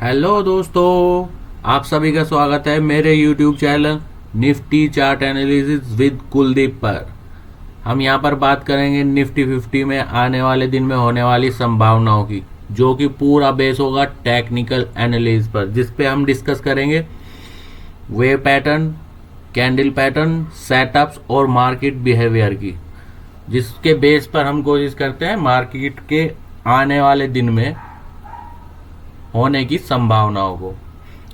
Hello दोस्तों, आप सभी का स्वागत है मेरे YouTube channel Nifty chart analysis with Kuldeep पर। हम यहां पर बात करेंगे निफ्टी 50 में आने वाले दिन में होने वाली संभावनाओं की, जो कि पूरा बेस होगा टेक्निकल एनालिसिस पर, जिस पे हम डिस्कस करेंगे wave pattern, candle pattern, setups और मार्केट बिहेवियर की, जिसके बेस पर हम कोशिश करते हैं मार्केट के आने वाले दिन में होने की संभावनाओं को।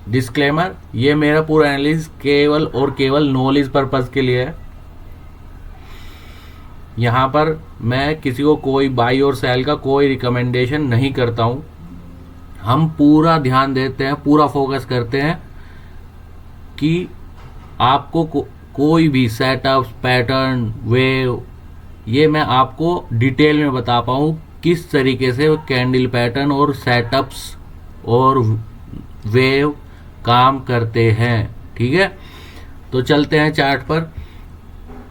डिस्क्लेमर, ये मेरा पूरा एनालिसिस केवल और केवल नॉलेज पर्पस के लिए है। यहाँ पर मैं किसी को कोई बाई और सेल का कोई रिकमेंडेशन नहीं करता हूँ। हम पूरा ध्यान देते हैं, पूरा फोकस करते हैं कि आपको कोई भी सेटअप्स, पैटर्न, वेव, ये मैं आपको डिटेल में बता पाऊँ किस तरीके से कैंडल पैटर्न और सेटअप्स और वेव काम करते हैं। ठीक है, तो चलते हैं चार्ट पर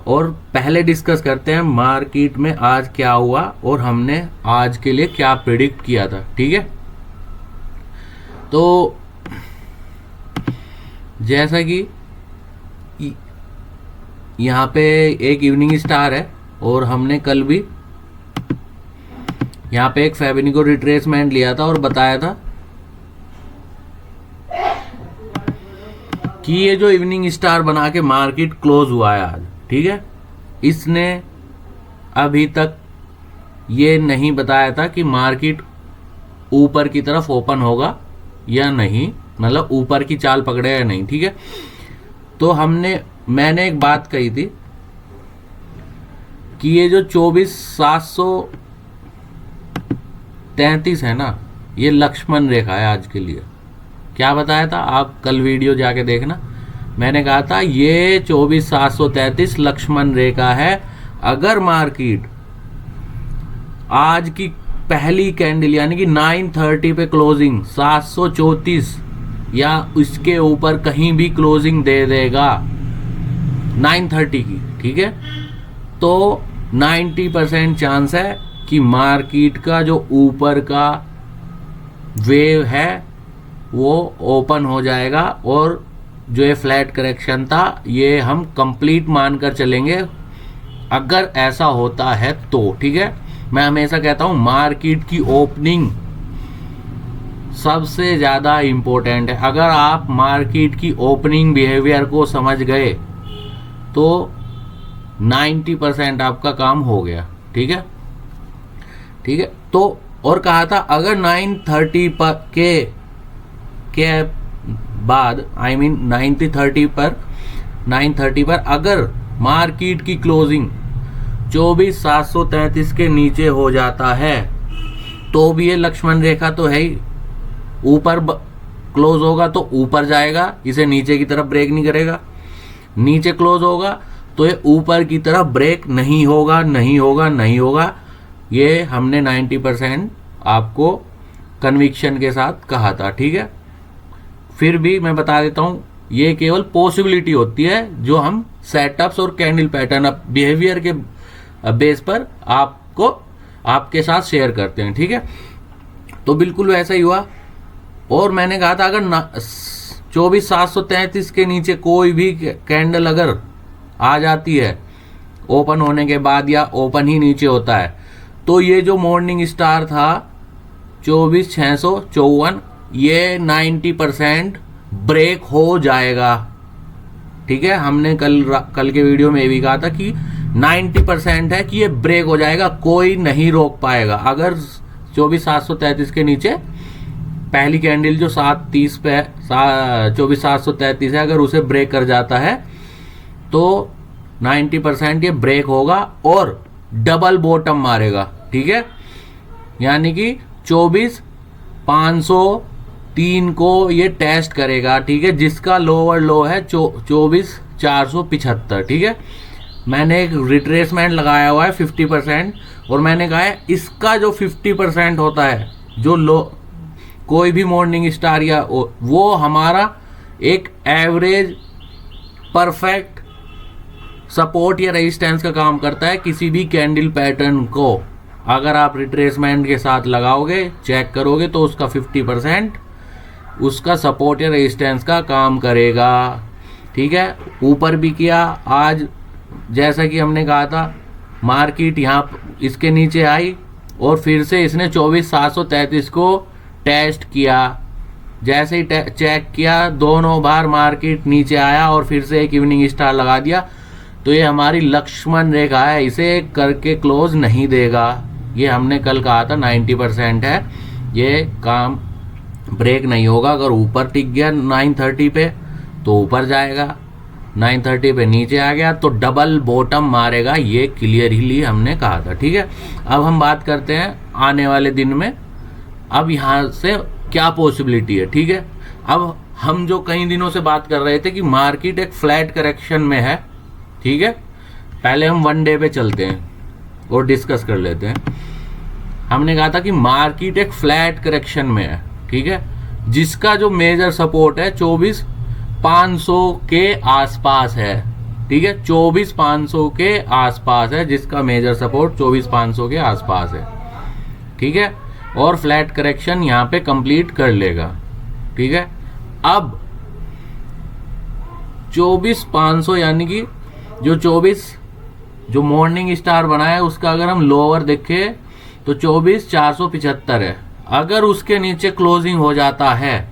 और पहले डिस्कस करते हैं मार्केट में आज क्या हुआ और हमने आज के लिए क्या प्रिडिक्ट किया था। ठीक है, तो जैसा कि यहाँ पे एक इवनिंग स्टार है और हमने कल भी यहाँ पे एक फेबिनिको रिट्रेसमेंट लिया था और बताया था कि ये जो इवनिंग स्टार बना के मार्केट क्लोज हुआ है आज, ठीक है, इसने अभी तक ये नहीं बताया था कि मार्केट ऊपर की तरफ ओपन होगा या नहीं, मतलब ऊपर की चाल पकड़े या नहीं। ठीक है, तो मैंने एक बात कही थी कि ये जो 24,733 है ना, ये लक्ष्मण रेखा है आज के लिए। क्या बताया था, आप कल वीडियो जाके देखना। मैंने कहा था ये 24,733 लक्ष्मण रेखा है। अगर मार्केट आज की पहली कैंडल यानी कि 9:30 पे क्लोजिंग 734 या इसके ऊपर कहीं भी क्लोजिंग दे देगा 9:30 की, ठीक है, तो 90% चांस है कि मार्केट का जो ऊपर का वेव है वो ओपन हो जाएगा और जो ये फ्लैट करेक्शन था ये हम कंप्लीट मानकर चलेंगे अगर ऐसा होता है तो। ठीक है, मैं हमेशा कहता हूं मार्केट की ओपनिंग सबसे ज्यादा इंपॉर्टेंट है। अगर आप मार्केट की ओपनिंग बिहेवियर को समझ गए तो 90% आपका काम हो गया। ठीक है, ठीक है, तो और कहा था अगर 9:30 पर के बाद आई मीन 9:30 पर अगर मार्केट की क्लोजिंग 24,733 के नीचे हो जाता है तो भी ये लक्ष्मण रेखा तो है ही, ऊपर क्लोज होगा तो ऊपर जाएगा, इसे नीचे की तरफ ब्रेक नहीं करेगा। नीचे क्लोज होगा तो ये ऊपर की तरफ ब्रेक नहीं होगा, नहीं होगा, नहीं होगा। ये हमने 90% आपको कन्विक्शन के साथ कहा था। ठीक है, फिर भी मैं बता देता हूं ये केवल पॉसिबिलिटी होती है जो हम सेटअप्स और कैंडल पैटर्न बिहेवियर के बेस पर आपके साथ शेयर करते हैं। ठीक है, तो बिल्कुल वैसा ही हुआ। और मैंने कहा था अगर 24,733 के नीचे कोई भी कैंडल अगर आ जाती है ओपन होने के बाद या ओपन ही नीचे होता है तो ये जो मॉर्निंग स्टार था 24,654 ये 90% ब्रेक हो जाएगा। ठीक है, हमने कल के वीडियो में भी कहा था कि 90% है कि ये ब्रेक हो जाएगा, कोई नहीं रोक पाएगा। अगर 24,733 के नीचे पहली कैंडल जो 7:30 पे 24,733 है अगर उसे ब्रेक कर जाता है तो 90% ये ब्रेक होगा और डबल बॉटम मारेगा। ठीक है, यानी कि 24,503 को ये टेस्ट करेगा। ठीक है, जिसका लोअर लो है 24,475। ठीक है, मैंने एक रिट्रेसमेंट लगाया हुआ है 50% और मैंने कहा है इसका जो 50% होता है जो लो कोई भी मॉर्निंग स्टार या वो हमारा एक एवरेज परफेक्ट सपोर्ट या रेजिस्टेंस का काम करता है किसी भी कैंडल पैटर्न को। अगर आप रिट्रेसमेंट के साथ लगाओगे, चेक करोगे तो उसका 50% उसका सपोर्ट या रेजिस्टेंस का काम करेगा। ठीक है, ऊपर भी किया आज, जैसा कि हमने कहा था मार्केट यहाँ इसके नीचे आई और फिर से इसने 24,733 को टेस्ट किया। जैसे ही चेक किया, दोनों बार मार्केट नीचे आया और फिर से एक इवनिंग स्टार लगा दिया। तो ये हमारी लक्ष्मण रेखा है, इसे करके क्लोज नहीं देगा। ये हमने कल कहा था 90% है, ये काम ब्रेक नहीं होगा। अगर ऊपर टिक गया 930 पे तो ऊपर जाएगा, 930 पे नीचे आ गया तो डबल बॉटम मारेगा, ये क्लियरली हमने कहा था। ठीक है, अब हम बात करते हैं आने वाले दिन में। अब यहाँ से क्या पॉसिबिलिटी है। ठीक है, अब हम जो कई दिनों से बात कर रहे थे कि मार्केट एक फ्लैट करेक्शन में है। ठीक है, पहले हम 1 डे पे चलते हैं और डिस्कस कर लेते हैं। हमने कहा था कि मार्केट एक फ्लैट करेक्शन में है। ठीक है, जिसका जो मेजर सपोर्ट है 24,500 के आसपास है। ठीक है, 24,500 के आसपास है जिसका मेजर सपोर्ट 24,500 के आसपास है। ठीक है, और फ्लैट करेक्शन यहाँ पे कंप्लीट कर लेगा। ठीक है, अब 24,500 यानी कि जो 24 जो मॉर्निंग स्टार बना है उसका अगर हम लोअर देखें तो 24,475 है। अगर उसके नीचे क्लोजिंग हो जाता है,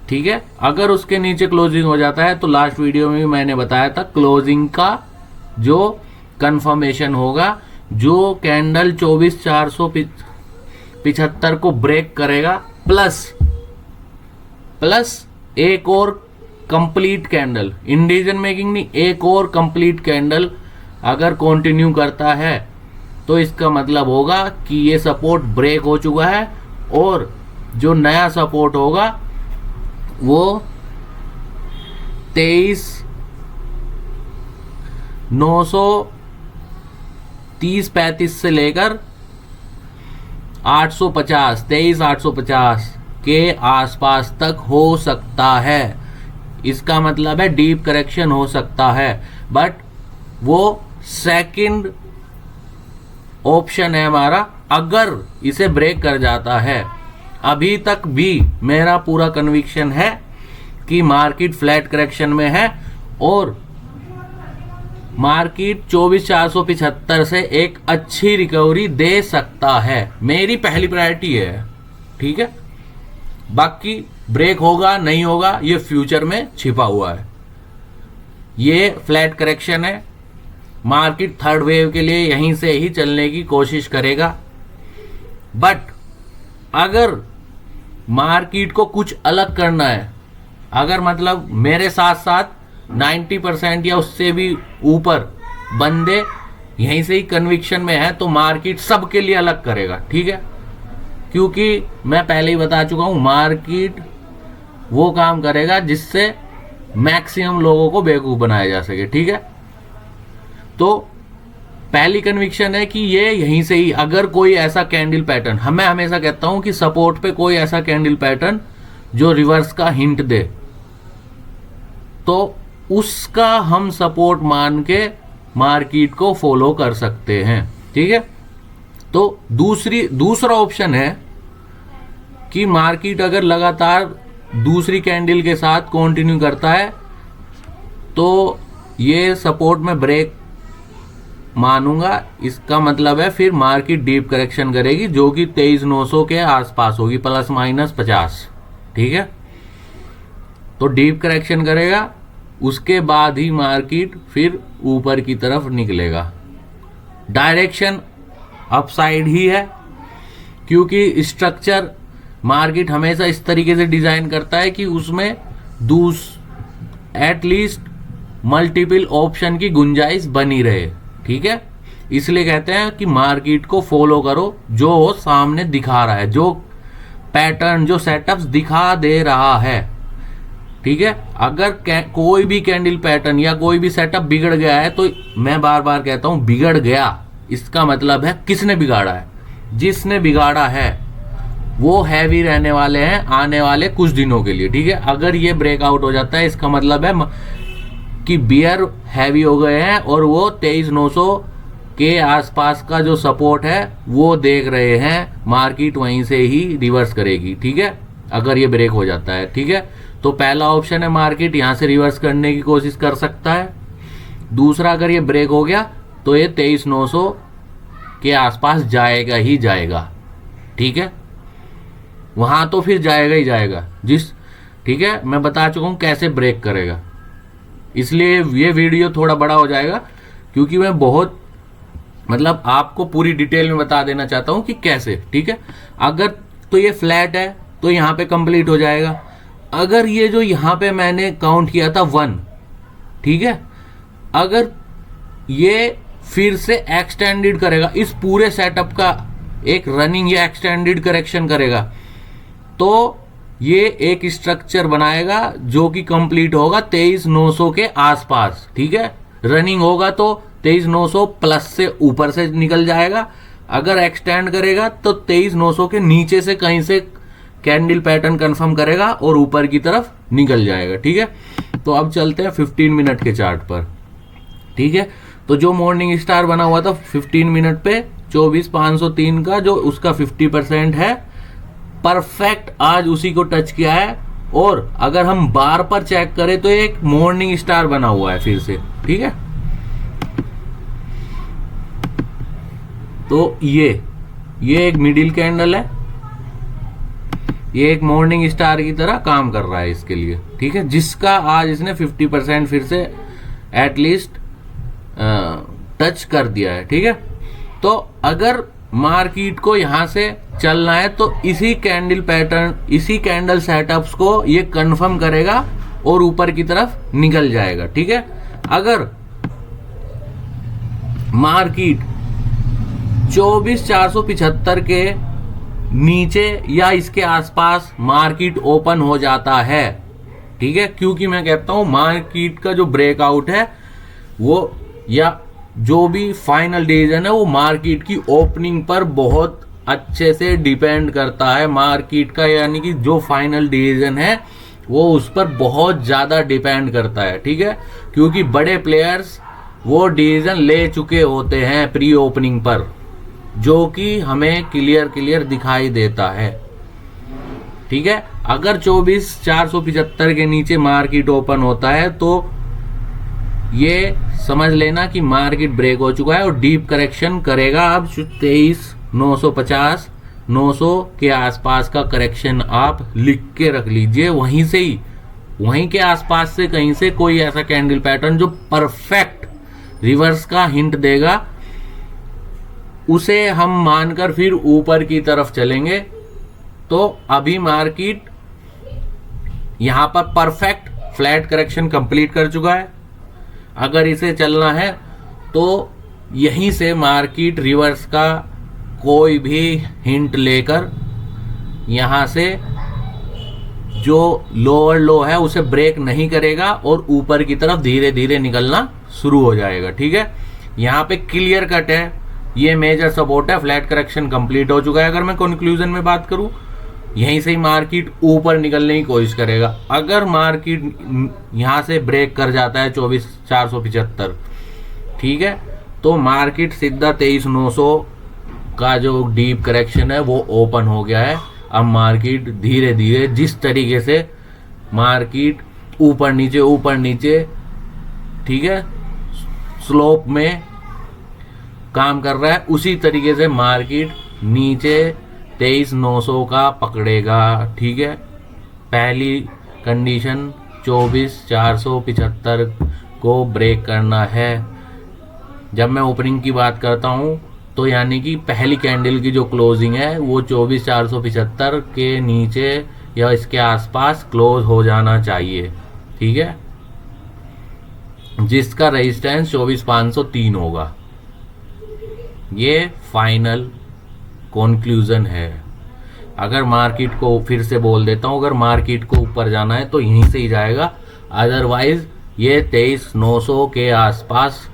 ठीक है, अगर उसके नीचे क्लोजिंग हो जाता है तो लास्ट वीडियो में भी मैंने बताया था क्लोजिंग का जो कंफर्मेशन होगा, जो कैंडल 24,475 को ब्रेक करेगा प्लस एक और कंप्लीट कैंडल, इंडिविजुअल मेकिंग नहीं, एक और कंप्लीट कैंडल अगर कंटिन्यू करता है तो इसका मतलब होगा कि ये सपोर्ट ब्रेक हो चुका है और जो नया सपोर्ट होगा वो 23,930-35 से लेकर 850 23,850 के आसपास तक हो सकता है। इसका मतलब है डीप करेक्शन हो सकता है, बट वो सेकंड ऑप्शन है हमारा अगर इसे ब्रेक कर जाता है। अभी तक भी मेरा पूरा कन्विक्शन है कि मार्केट फ्लैट करेक्शन में है और मार्केट 24,475 से एक अच्छी रिकवरी दे सकता है। मेरी पहली प्रायोरिटी है। ठीक है, बाकी ब्रेक होगा नहीं होगा ये फ्यूचर में छिपा हुआ है। ये फ्लैट करेक्शन है, मार्केट थर्ड वेव के लिए यहीं से ही चलने की कोशिश करेगा। बट अगर मार्केट को कुछ अलग करना है, अगर मतलब मेरे साथ साथ 90% या उससे भी ऊपर बंदे यहीं से ही कन्विक्शन में है तो मार्केट सबके लिए अलग करेगा। ठीक है, क्योंकि मैं पहले ही बता चुका हूं मार्केट वो काम करेगा जिससे मैक्सिमम लोगों को बेवकूफ बनाया जा सके। ठीक है, तो पहली कन्विक्शन है कि ये यहीं से ही अगर कोई ऐसा कैंडल पैटर्न, मैं हमेशा कहता हूं कि सपोर्ट पे कोई ऐसा कैंडल पैटर्न जो रिवर्स का हिंट दे तो उसका हम सपोर्ट मान के मार्केट को फॉलो कर सकते हैं। ठीक है, तो दूसरा ऑप्शन है कि मार्केट अगर लगातार दूसरी कैंडल के साथ कंटिन्यू करता है तो ये सपोर्ट में ब्रेक मानूंगा। इसका मतलब है फिर मार्केट डीप करेक्शन करेगी जो कि 23,900 के आसपास होगी ±50। ठीक है, तो डीप करेक्शन करेगा, उसके बाद ही मार्केट फिर ऊपर की तरफ निकलेगा। डायरेक्शन अपसाइड ही है क्योंकि स्ट्रक्चर मार्केट हमेशा इस तरीके से डिजाइन करता है कि उसमें एटलीस्ट मल्टीपल ऑप्शन की गुंजाइश बनी रहे। ठीक है, इसलिए कहते हैं कि मार्केट को फॉलो करो जो सामने दिखा रहा है, जो पैटर्न जो सेटअप्स दिखा दे रहा है। ठीक है, अगर कोई भी कैंडल पैटर्न या कोई भी सेटअप बिगड़ गया है तो मैं बार बार कहता हूं बिगड़ गया, इसका मतलब है किसने बिगाड़ा है। जिसने बिगाड़ा है वो हैवी रहने वाले हैं आने वाले कुछ दिनों के लिए। ठीक है, अगर ये ब्रेकआउट हो जाता है इसका मतलब है कि बियर हैवी हो गए हैं और वो के आसपास का जो सपोर्ट है वो देख रहे हैं, मार्केट वहीं से ही रिवर्स करेगी। ठीक है, अगर ये ब्रेक हो जाता है। ठीक है, तो पहला ऑप्शन है मार्केट यहां से रिवर्स करने की कोशिश कर सकता है। दूसरा, अगर ये ब्रेक हो गया तो ये 23,900 के आसपास जाएगा ही जाएगा। ठीक है, वहां तो फिर जाएगा ही जाएगा ठीक है, मैं बता चुका हूं कैसे ब्रेक करेगा, इसलिए ये वीडियो थोड़ा बड़ा हो जाएगा क्योंकि मैं बहुत मतलब आपको पूरी डिटेल में बता देना चाहता हूं कि कैसे। ठीक है, अगर तो ये फ्लैट है तो यहां पे कंप्लीट हो जाएगा। अगर ये जो यहां पे मैंने काउंट किया था 1, ठीक है, अगर ये फिर से एक्सटेंडेड करेगा, इस पूरे सेटअप का एक रनिंग या एक्सटेंडेड करेक्शन करेगा, तो ये एक स्ट्रक्चर बनाएगा जो कि कंप्लीट होगा 23,900 के आसपास। ठीक है, रनिंग होगा तो 23,900 प्लस से ऊपर से निकल जाएगा। अगर एक्सटेंड करेगा तो 23,900 के नीचे से कहीं से कैंडल पैटर्न कंफर्म करेगा और ऊपर की तरफ निकल जाएगा। ठीक है, तो अब चलते हैं 15 मिनट के चार्ट पर। ठीक है, तो जो मॉर्निंग स्टार बना हुआ था 15 मिनट पे 24,503 का, जो उसका 50% है, परफेक्ट आज उसी को टच किया है। और अगर हम बार पर चेक करें तो एक मॉर्निंग स्टार बना हुआ है फिर से। ठीक है, तो ये एक मिडिल कैंडल है, ये एक मॉर्निंग स्टार की तरह काम कर रहा है इसके लिए। ठीक है, जिसका आज इसने 50% फिर से एटलीस्ट टच कर दिया है। ठीक है, तो अगर मार्केट को यहां से चलना है तो इसी कैंडल पैटर्न, इसी कैंडल सेटअप्स को ये कंफर्म करेगा और ऊपर की तरफ निकल जाएगा। ठीक है, अगर मार्केट 24,475 के नीचे या इसके आसपास मार्केट ओपन हो जाता है, ठीक है, क्योंकि मैं कहता हूं मार्केट का जो ब्रेकआउट है वो या जो भी फाइनल डिसीजन है वो मार्केट की ओपनिंग पर बहुत अच्छे से डिपेंड करता है। मार्केट का यानी कि जो फाइनल डिसीजन है वो उस पर बहुत ज्यादा डिपेंड करता है। ठीक है, क्योंकि बड़े प्लेयर्स वो डिसीजन ले चुके होते हैं प्री ओपनिंग पर, जो कि हमें क्लियर दिखाई देता है। ठीक है, अगर 24,475 के नीचे मार्केट ओपन होता है तो ये समझ लेना कि मार्केट ब्रेक हो चुका है और डीप करेक्शन करेगा। अब 23,950 900 के आसपास का करेक्शन आप लिख के रख लीजिए, वहीं से ही, वहीं के आसपास से कहीं से कोई ऐसा कैंडल पैटर्न जो परफेक्ट रिवर्स का हिंट देगा, उसे हम मानकर फिर ऊपर की तरफ चलेंगे। तो अभी मार्केट यहां पर परफेक्ट फ्लैट करेक्शन कंप्लीट कर चुका है। अगर इसे चलना है तो यहीं से मार्केट रिवर्स का कोई भी हिंट लेकर यहां से जो लोअर लो है उसे ब्रेक नहीं करेगा और ऊपर की तरफ धीरे धीरे निकलना शुरू हो जाएगा। ठीक है, यहां पे क्लियर कट है, ये मेजर सपोर्ट है, फ्लैट करेक्शन कंप्लीट हो चुका है। अगर मैं कंक्लूजन में बात करूं, यहीं से ही मार्केट ऊपर निकलने की कोशिश करेगा। अगर मार्केट यहां से ब्रेक कर जाता है 24,475, ठीक है, तो मार्केट सीधा 23,900 का जो डीप करेक्शन है वो ओपन हो गया है। अब मार्केट धीरे धीरे जिस तरीके से मार्केट ऊपर नीचे, ठीक है, स्लोप में काम कर रहा है, उसी तरीके से मार्केट नीचे 23,900 का पकड़ेगा। ठीक है, पहली कंडीशन 24,475 को ब्रेक करना है। जब मैं ओपनिंग की बात करता हूं तो यानी कि पहली कैंडल की जो क्लोजिंग है वो 24,475 के नीचे या इसके आसपास क्लोज हो जाना चाहिए। ठीक है, जिसका रेजिस्टेंस 24,503 होगा। ये फाइनल कंक्लूजन है। अगर मार्केट को फिर से बोल देता हूं, अगर मार्केट को ऊपर जाना है तो यहीं से ही जाएगा, अदरवाइज ये 23,900 के आसपास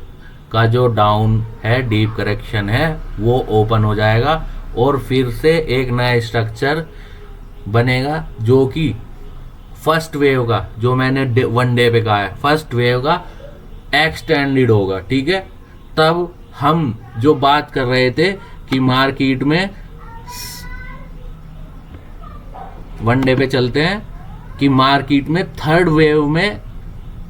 का जो डाउन है, डीप करेक्शन है, वो ओपन हो जाएगा और फिर से एक नया स्ट्रक्चर बनेगा जो कि फर्स्ट वेव का, जो मैंने 1 डे पे कहा है, फर्स्ट वेव का एक्सटेंडेड होगा। ठीक है, तब हम जो बात कर रहे थे कि मार्केट में वनडे पे चलते हैं कि मार्केट में थर्ड वेव में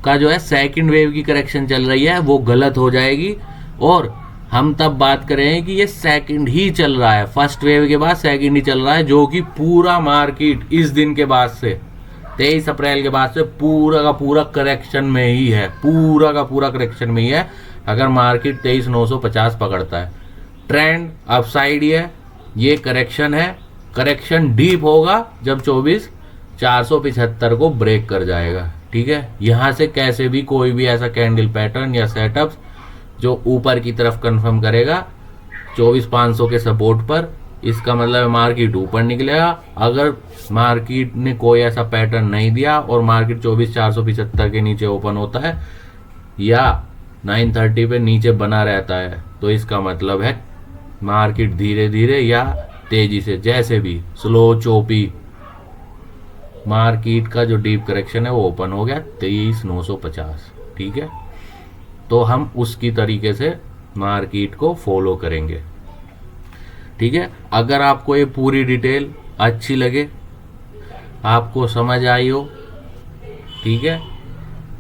का जो है सेकंड वेव की करेक्शन चल रही है वो गलत हो जाएगी, और हम तब बात कर रहे हैं कि ये सेकंड ही चल रहा है, फर्स्ट वेव के बाद सेकंड ही चल रहा है, जो कि पूरा मार्केट इस दिन के बाद से 23 अप्रैल के बाद से पूरा का पूरा करेक्शन में ही है, पूरा का पूरा करेक्शन में ही है। अगर मार्केट 23,950 पकड़ता है, ट्रेंड अपसाइड ही है, ये करेक्शन है। करेक्शन डीप होगा जब 24,475 को ब्रेक कर जाएगा। ठीक है, यहां से कैसे भी कोई भी ऐसा कैंडल पैटर्न या सेटअप जो ऊपर की तरफ कंफर्म करेगा 24,500 के सपोर्ट पर, इसका मतलब मार्केट ऊपर निकलेगा। अगर मार्केट ने कोई ऐसा पैटर्न नहीं दिया और मार्केट 24,475 के नीचे ओपन होता है या 930 पे नीचे बना रहता है, तो इसका मतलब है मार्केट धीरे धीरे या तेजी से, जैसे भी स्लो चोपी, मार्केट का जो डीप करेक्शन है वो ओपन हो गया 23,950। ठीक है, तो हम उसकी तरीके से मार्केट को फॉलो करेंगे। ठीक है, अगर आपको ये पूरी डिटेल अच्छी लगे, आपको समझ आई हो, ठीक है,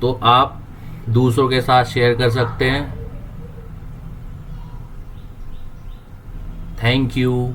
तो आप दूसरों के साथ शेयर कर सकते हैं। Thank you.